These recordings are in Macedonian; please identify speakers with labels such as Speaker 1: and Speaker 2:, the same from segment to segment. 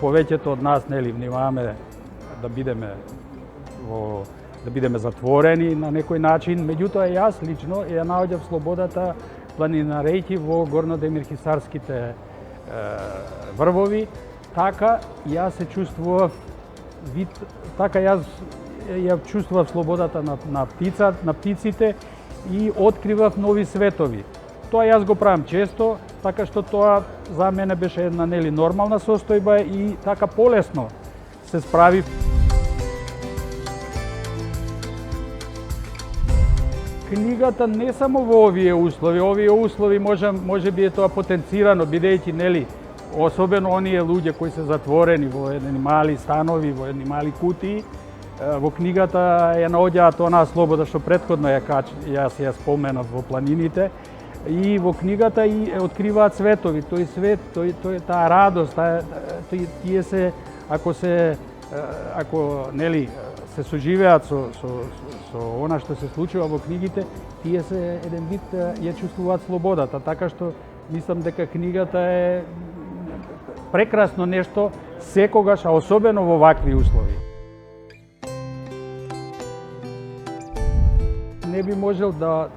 Speaker 1: повеќето од нас нели внимаваме да бидеме затворени на некој начин, меѓутоа јас лично ја наоѓав слободата планинарејќи во горнодемирхисарските врвови, така јас се чувствував така јас ја чувствував слободата на птиците и откривав нови светови. Тоа јас го правам често, така што тоа за мене беше една нели нормална состојба и така полесно се справив. Книгата не само во овие услови може би е тоа потенцирано, бидејќи нели особено оние луѓе кои се затворени во едни мали станови, во едни мали кутии, во книгата ја наоѓаат онаа слобода што претходно јас ја споменав во планините, и во книгата и откриваат светови, тој свет, таа радост, тие се ако нели се соживеат со она што се случува во книгите, тие се еден вид ја чувствуваат слободата, така што мислам дека книгата е прекрасно нешто секогаш, а особено во вакви услови. Не би можел да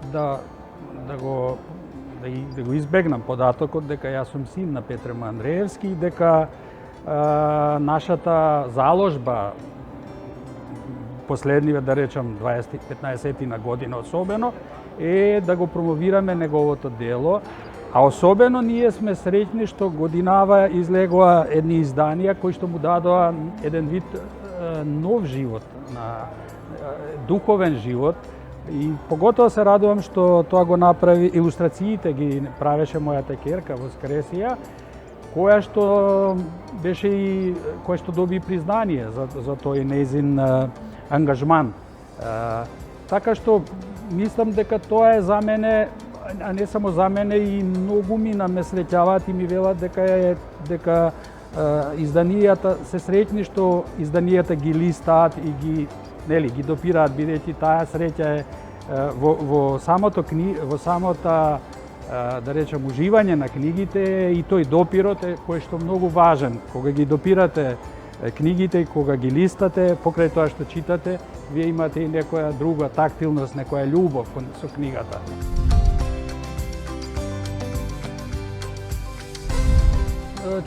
Speaker 1: го избегнам податокот дека јас сум син на Петре Андреевски и дека нашата заложба последниве, да речам, 15 на година особено, е да го промовираме неговото дело, а особено ние сме среќни што годинава излегоа едни изданија кои што му дадоа еден вид нов живот, духовен живот, и поготоа се радувам што тоа го направи, илустрациите ги правеше мојата ќерка Воскресија, која што доби признание за тој нејзин ангажман. Така што мислам дека тоа е за мене, а не само за мене, и многу ми ме среќаваат и ми велат дека изданијата се среќни што изданијата ги листаат и ги допираат, бидејќи таа среќа е во самото да речем уживање на книгите и тој допирот е кој што многу важен. Кога ги допирате книгите и кога ги листате, покрај тоа што читате, вие имате и некоја друга тактилност, некоја љубов со книгата.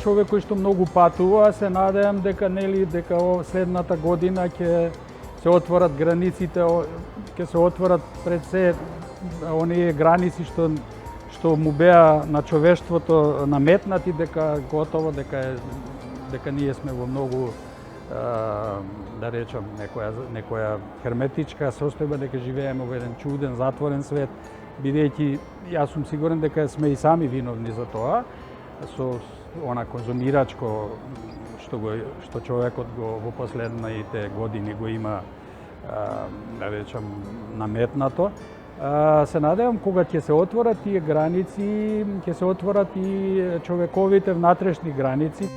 Speaker 1: Човек кој што многу патува, се надевам дека следната година ќе се отворат границите, ќе се отворат пред се оние граници што му беа на човештвото наметнати, дека готово, дека ние сме во многу, да речем, некоја херметичка состојба, дека живееме во еден чуден, затворен свет, бидејќи јас сум сигурен дека сме и сами виновни за тоа, со она конзумирачко што човекот во последните години го има, да речем, наметнато. Се надевам кога ќе се отворат тие граници, ќе се отворат и човековите внатрешни граници.